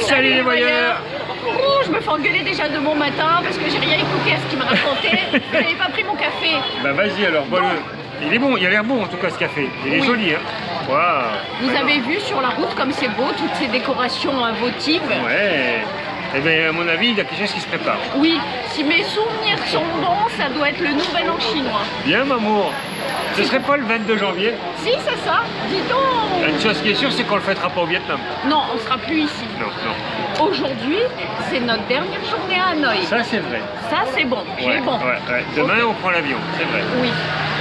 Salut les voyeurs. Oh, je me fais engueuler déjà de bon matin parce que j'ai rien écouté à ce qu'il m'a raconté. J'avais pas pris mon café. Bah vas-y alors, bois-le. Il est bon, il a l'air bon en tout cas ce café. Il est joli, hein. Waouh. Vous avez vu sur la route comme c'est beau, toutes ces décorations votives. Ouais. Eh bien, à mon avis, il y a quelque chose qui se prépare. Oui, si mes souvenirs sont bons, ça doit être le nouvel an chinois. Bien, Mamour. Ce serait pas le 22 janvier? Si, c'est ça. Dis donc. Une chose qui est sûre, c'est qu'on le fêtera pas au Vietnam. Non, on sera plus ici. Non, non. Aujourd'hui, c'est notre dernière journée à Hanoï. Ça, c'est vrai. Ça, c'est bon. Ouais, J'ai bon. ouais. Demain, on prend l'avion, c'est vrai. Oui.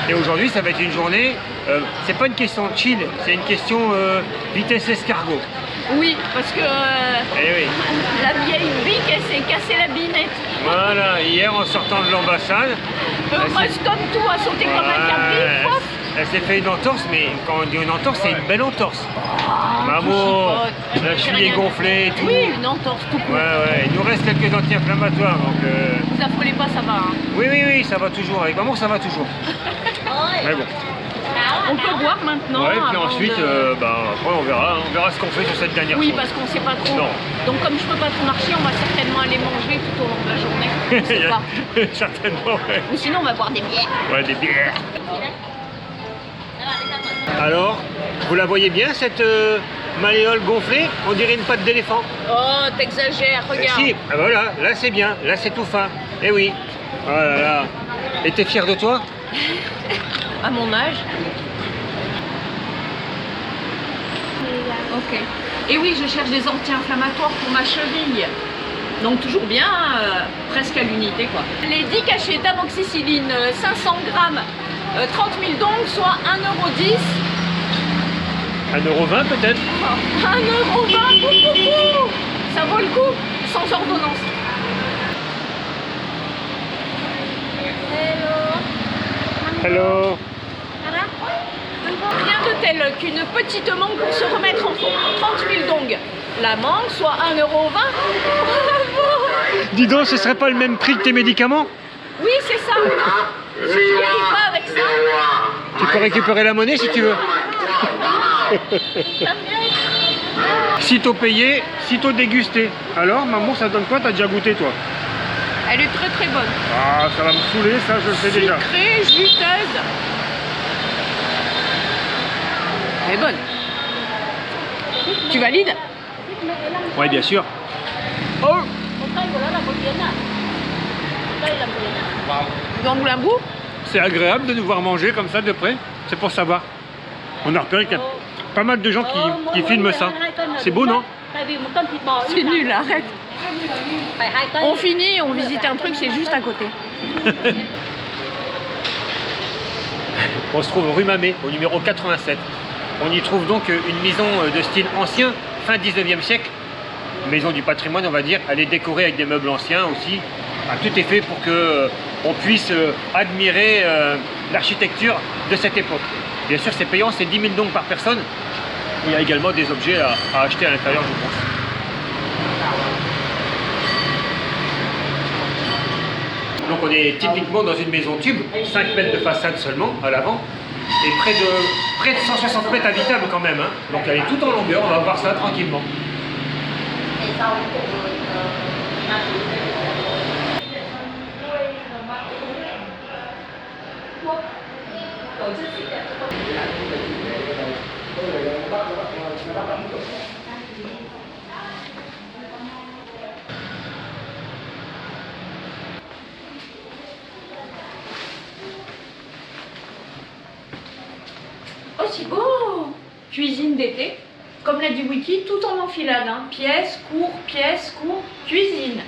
Et aujourd'hui, ça va être une journée, c'est pas une question de chill, c'est une question vitesse escargot. Oui, parce que Eh oui. la vieille brique, elle s'est cassée la binette. Voilà, hier en sortant de l'ambassade, Heureuse comme tout, a sauté comme un capri, pof. elle s'est fait une entorse, mais quand on dit une entorse, c'est une belle entorse. Maman, la cheville est gonflée et tout. Oui, une entorse tout court. Ouais, il nous reste quelques anti-inflammatoires, donc... Vous affolez pas, ça va. Hein. Oui, ça va toujours, avec maman ça va toujours. Mais bon. On peut boire maintenant. Ouais, puis avant ensuite, après on verra ce qu'on fait sur cette dernière Oui, chose. parce qu'on sait pas trop. Non. Donc comme je peux pas trop marcher, on va certainement aller manger tout au long de la journée. On sait pas. Certainement, ouais. Ou sinon on va boire des bières. Ouais, des bières. Alors, vous la voyez bien cette malléole gonflée? On dirait une patte d'éléphant. Oh, t'exagères, regarde. Si, ah voilà, là c'est bien, là c'est tout fin. Eh oui. Oh là là. Et t'es fier de toi? À mon âge. Ok. Et oui, je cherche des anti-inflammatoires pour ma cheville. Donc toujours bien, presque à l'unité quoi. Les 10 cachets d'amoxicilline, 500 grammes, 30 000 donc, soit 1,10 €. 1,20 € peut-être? 1,20 €, ça vaut le coup, sans ordonnance. Hello. Rien de tel qu'une petite mangue pour se remettre en forme. 30 000 dong. La mangue, soit 1,20 €. Bravo! Dis donc, ce serait pas le même prix que tes médicaments? Oui, c'est ça. Je ne guéris pas avec ça. Tu peux récupérer la monnaie si tu veux. Sitôt payé, sitôt dégusté. Alors, maman, ça donne quoi? T'as déjà goûté toi? Elle est très très bonne. Ah, ça va me saouler, ça je le sais déjà. Sucrée, juteuse. Elle est bonne. Tu valides? Ouais, bien sûr. Oh! Donc la boue? C'est agréable de nous voir manger comme ça de près. C'est pour savoir. On a repéré qu'il y a pas mal de gens qui filment ça. C'est beau, non? C'est nul, arrête. On finit, on visite un truc, c'est juste à côté. On se trouve rue Mamet, au numéro 87. On y trouve donc une maison de style ancien, fin 19e siècle. Maison du patrimoine, on va dire. Elle est décorée avec des meubles anciens aussi. Ah, tout est fait pour que on puisse admirer l'architecture de cette époque. Bien sûr, c'est payant, c'est 10 000 dong par personne. Il y a également des objets à acheter à l'intérieur, je pense. Donc on est typiquement dans une maison tube, 5 mètres de façade seulement à l'avant, et près de 160 mètres habitables quand même. Hein. Donc elle est toute en longueur, on va voir ça tranquillement. Oh, c'est beau! Cuisine d'été, comme l'a dit Wiki, tout en enfilade. Hein. Pièce, cour, cuisine.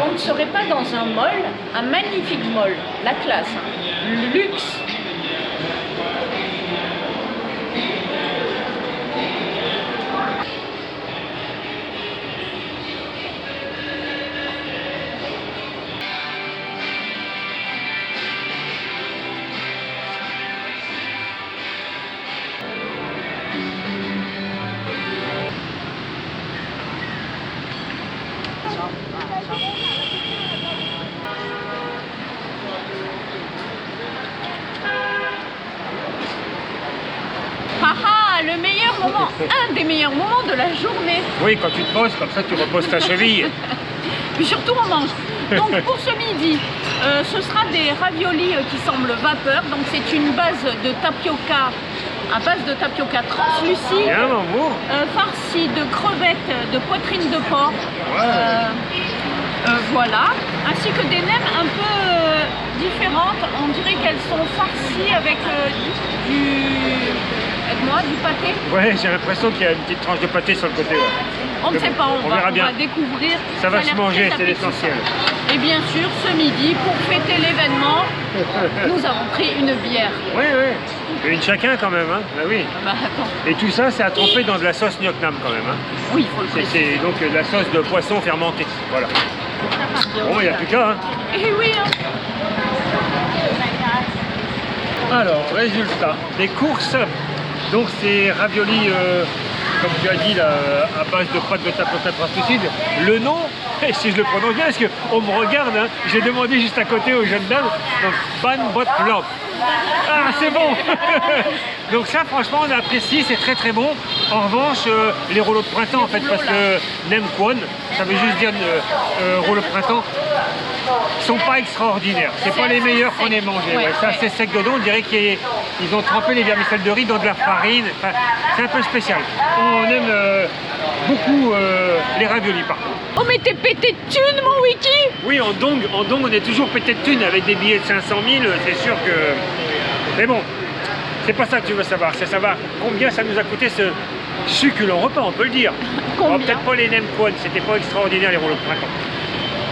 on ne serait pas dans un mall, un magnifique mall, la classe, hein, le luxe. Le meilleur moment, un des meilleurs moments de la journée. Oui, quand tu te poses, comme ça tu reposes ta cheville. Puis surtout on mange. Donc pour ce midi, ce sera des raviolis qui semblent vapeur. Donc c'est une base de tapioca, à base de tapioca translucide, farci de crevettes, de poitrine de porc. Voilà, ainsi que des nems un peu différentes. On dirait qu'elles sont farcies avec du pâté. Ouais, j'ai l'impression qu'il y a une petite tranche de pâté sur le côté. Ouais. On ne sait pas, on va découvrir. Ça va se manger, c'est l'essentiel. Et bien sûr, ce midi, pour fêter l'événement, nous avons pris une bière. Oui, oui. Une chacun quand même, hein. Bah oui. Bah, attends. Et tout ça, c'est à tremper dans de la sauce Nuoc Nam quand même. Hein. Oui, il faut le préciser. C'est donc de la sauce de poisson fermentée. Voilà. Bon, il n'y a plus qu'à. Hein. Et oui, hein. Alors, résultat des courses. Donc c'est raviolis, comme tu as dit, là, à base de pâte de tapioca translucide. Le nom, si je le prononce bien, parce qu'on me regarde, hein, j'ai demandé juste à côté aux jeunes dames, donc Ban Bot Lamp. Ah, c'est bon. Donc ça, franchement, on a apprécié, c'est très très bon. En revanche, les rouleaux de printemps, en fait, parce que Nem Kwon, ça veut juste dire rouleau de printemps, sont pas extraordinaires. C'est pas les meilleurs qu'on ait mangés. Ouais, ça, c'est sec dedans. On dirait qu'ils ont trempé les vermicelles de riz dans de la farine. Enfin, c'est un peu spécial. On aime beaucoup les raviolis, par contre. Oh, mais t'es pété de thunes, mon Wiki! Oui, en dong, on est toujours pété de thunes avec des billets de 500 000. C'est sûr que... Mais bon, c'est pas ça que tu veux savoir. C'est savoir combien ça nous a coûté ce succulent repas, on peut le dire. Oh, peut-être pas les Nem Kwon, c'était pas extraordinaire les rouleaux de printemps.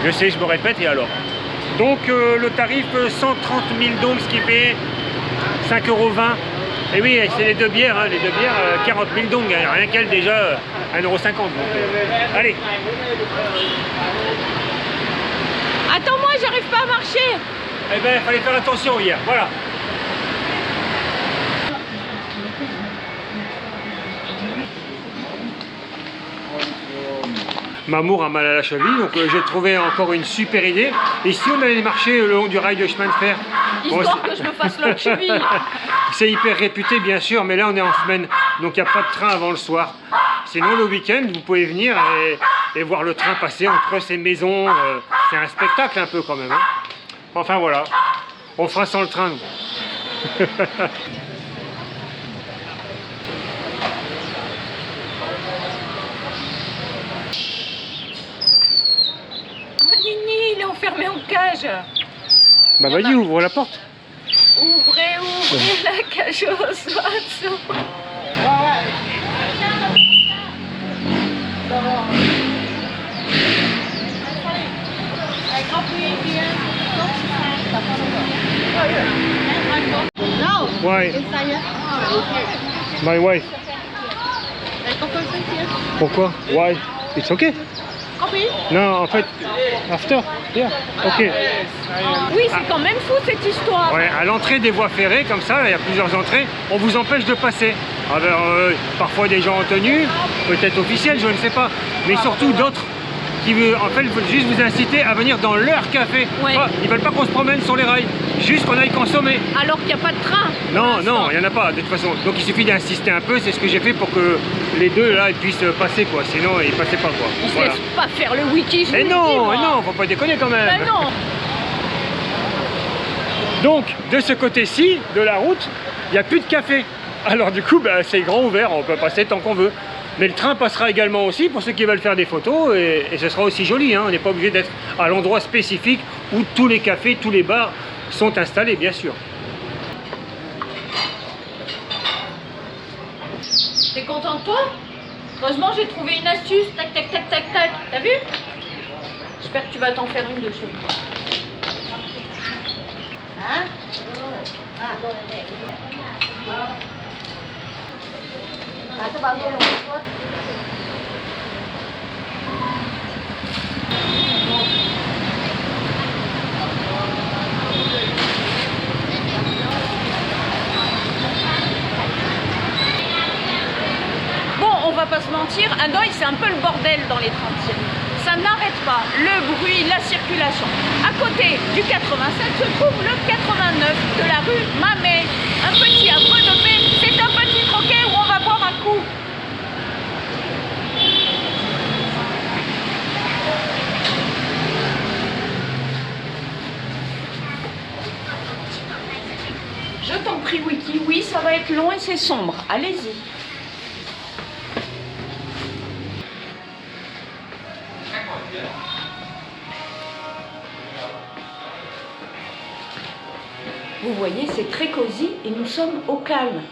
Je sais, je me répète, et alors? Donc le tarif 130 000 dong, ce qui fait 5,20 €. Et oui, c'est les deux bières, hein, 40 000 dong, hein, rien qu'elle déjà 1,50 €. Allez. Attends-moi, j'arrive pas à marcher. Eh ben, il fallait faire attention hier, voilà. Mamour a mal à la cheville, donc j'ai trouvé encore une super idée. Ici, on allait marcher le long du rail de chemin de fer. Histoire que je me fasse l'autre cheville. C'est hyper réputé, bien sûr, mais là, on est en semaine, donc il n'y a pas de train avant le soir. Sinon, le week-end, vous pouvez venir et voir le train passer entre ces maisons. C'est un spectacle un peu quand même. Hein. Enfin, voilà. On fera sans le train, nous. Il est enfermé en cage. Bah vas-y, ouvre la porte. Ouvrez la cage aux oiseaux. No. Why? Inside here. My wife. Pourquoi? Why? It's okay. Coffee? Non, en fait, after. Yeah. Ok. Oui, c'est quand même fou cette histoire. Ouais, à l'entrée des voies ferrées, comme ça, il y a plusieurs entrées, on vous empêche de passer. Alors, parfois des gens en tenue, peut-être officiels, je ne sais pas, mais surtout d'autres qui en fait, veulent juste vous inciter à venir dans leur café. Ouais. Ah, ils veulent pas qu'on se promène sur les rails, juste qu'on aille consommer. Alors qu'il n'y a pas de train. Non, non, il n'y en a pas de toute façon. Donc il suffit d'insister un peu, c'est ce que j'ai fait pour que les deux là ils puissent passer quoi. Sinon ils passaient pas quoi. Ils se laissent pas faire le wiki. Mais non, non, faut pas déconner quand même. Ben non. Donc de ce côté-ci de la route, il n'y a plus de café. Alors du coup, bah, c'est grand ouvert, on peut passer tant qu'on veut. Mais le train passera également aussi pour ceux qui veulent faire des photos et ce sera aussi joli. Hein. On n'est pas obligé d'être à l'endroit spécifique où tous les cafés, tous les bars sont installés, bien sûr. T'es content de toi? Heureusement, j'ai trouvé une astuce. Tac, tac, tac, tac, tac. T'as vu? J'espère que tu vas t'en faire une de chez moi. Hein? Bon, on va pas se mentir, Hanoï c'est un peu le bordel dans les 30e. Ça n'arrête pas, le bruit, la circulation. À côté du 87 se trouve le 89 de la rue Mamet. Un petit havre de paix, c'est un petit troquet où on va boire un coup. Je t'en prie, Wiki, oui, ça va être long et c'est sombre. Allez-y. Vous voyez, c'est très cosy et nous sommes au calme.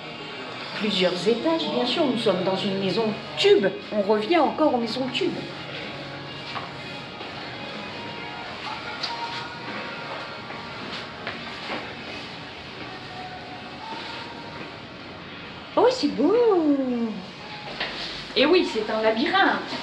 Plusieurs étages, bien sûr, nous sommes dans une maison tube. On revient encore aux maisons tubes. Oh, c'est beau! Et oui, c'est un labyrinthe.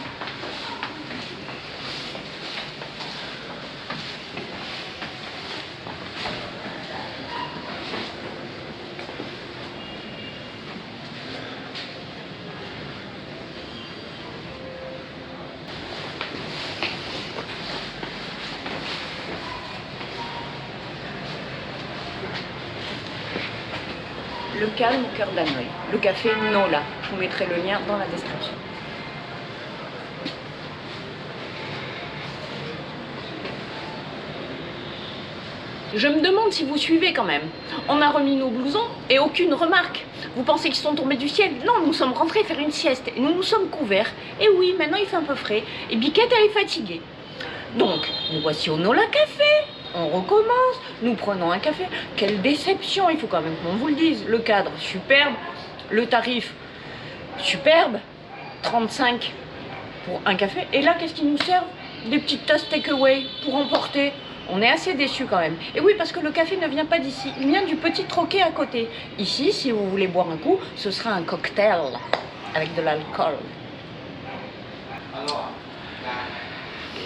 Le calme au cœur d'Hanoï. Le café Nola. Je vous mettrai le lien dans la description. Je me demande si vous suivez quand même. On a remis nos blousons et aucune remarque. Vous pensez qu'ils sont tombés du ciel? Non, nous sommes rentrés faire une sieste et nous nous sommes couverts. Et oui, maintenant il fait un peu frais. Et Biquette, elle est fatiguée. Donc, nous voici au Nola Café. On recommence, nous prenons un café. Quelle déception, il faut quand même qu'on vous le dise. Le cadre, superbe. Le tarif, superbe. 35 pour un café. Et là, qu'est-ce qu'ils nous servent? Des petites tasses takeaway pour emporter. On est assez déçus quand même. Et oui, parce que le café ne vient pas d'ici. Il vient du petit troquet à côté. Ici, si vous voulez boire un coup, ce sera un cocktail avec de l'alcool.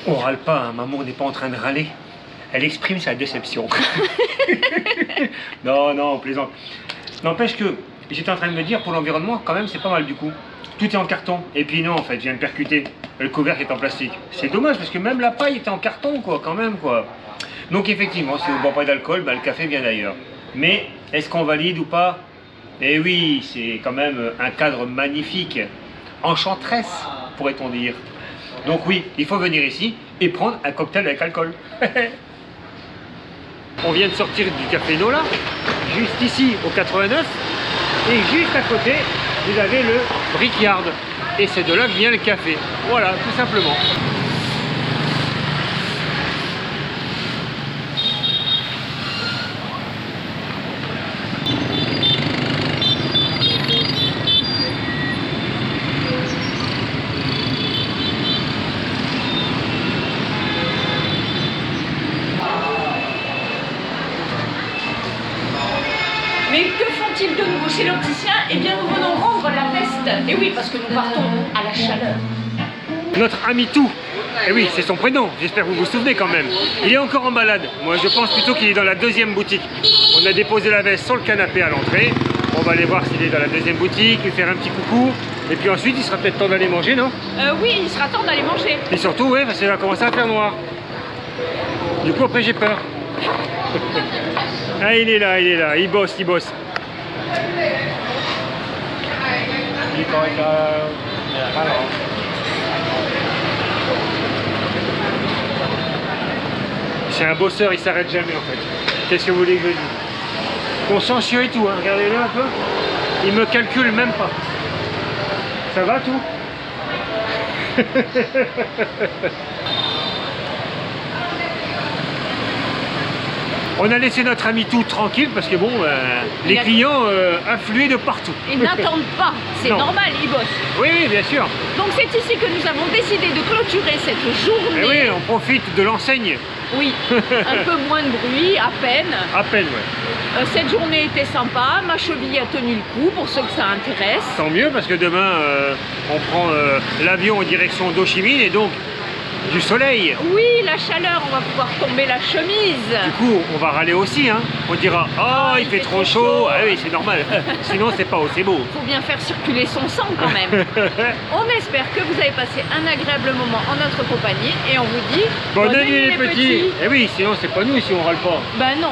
On râle pas, hein. Maman n'est pas en train de râler. Elle exprime sa déception. Non, on plaisante. N'empêche que j'étais en train de me dire, pour l'environnement, quand même, c'est pas mal du coup. Tout est en carton. Et puis non, en fait, je viens de percuter. Le couvercle est en plastique. C'est dommage, parce que même la paille était en carton, quoi, quand même, quoi. Donc effectivement, si on ne boit pas d'alcool, bah, le café vient d'ailleurs. Mais est-ce qu'on valide ou pas? Eh oui, c'est quand même un cadre magnifique. Enchanteresse, pourrait-on dire. Donc oui, il faut venir ici et prendre un cocktail avec alcool. On vient de sortir du café Nola, juste ici au 89, et juste à côté, vous avez le Brickyard. Et c'est de là que vient le café. Voilà, tout simplement. Mais que font-ils de nouveau chez l'opticien? Eh bien, nous venons rendre la veste. Et oui, parce que nous partons à la chaleur. Notre ami Tout. Eh oui, c'est son prénom, j'espère que vous vous souvenez quand même. Il est encore en balade. Moi, je pense plutôt qu'il est dans la deuxième boutique. On a déposé la veste sur le canapé à l'entrée. On va aller voir s'il est dans la deuxième boutique, lui faire un petit coucou. Et puis ensuite, il sera peut-être temps d'aller manger, non? Oui, il sera temps d'aller manger. Et surtout, ouais, parce qu'il va commencer à faire noir. Du coup, après, j'ai peur. Ah, il est là, il bosse. C'est un bosseur, il s'arrête jamais en fait. Qu'est-ce que vous voulez que je dise? Consciencieux et tout, hein. Regardez-le un peu. Il me calcule même pas. Ça va tout? On a laissé notre ami tout tranquille parce que bon, les clients affluaient de partout. Ils n'attendent pas, c'est Non. normal, ils bossent. Oui, oui, bien sûr. Donc c'est ici que nous avons décidé de clôturer cette Et journée. oui, on profite de l'enseigne. Oui, un peu moins de bruit, à peine. À peine, ouais. Cette journée était sympa, ma cheville a tenu le coup pour ceux que ça intéresse. Tant mieux parce que demain, on prend l'avion en direction d'Ho Chi Minh et donc du soleil. Oui, la chaleur, on va pouvoir tomber la chemise. Du coup, on va râler aussi, hein. On dira, oh, il fait trop chaud. Ah oui, c'est normal. Sinon, c'est pas aussi beau. Faut bien faire circuler son sang quand même. On espère que vous avez passé un agréable moment en notre compagnie et on vous dit Bonne nuit les petits. Eh oui, sinon, c'est pas nous si on râle pas. Ben non.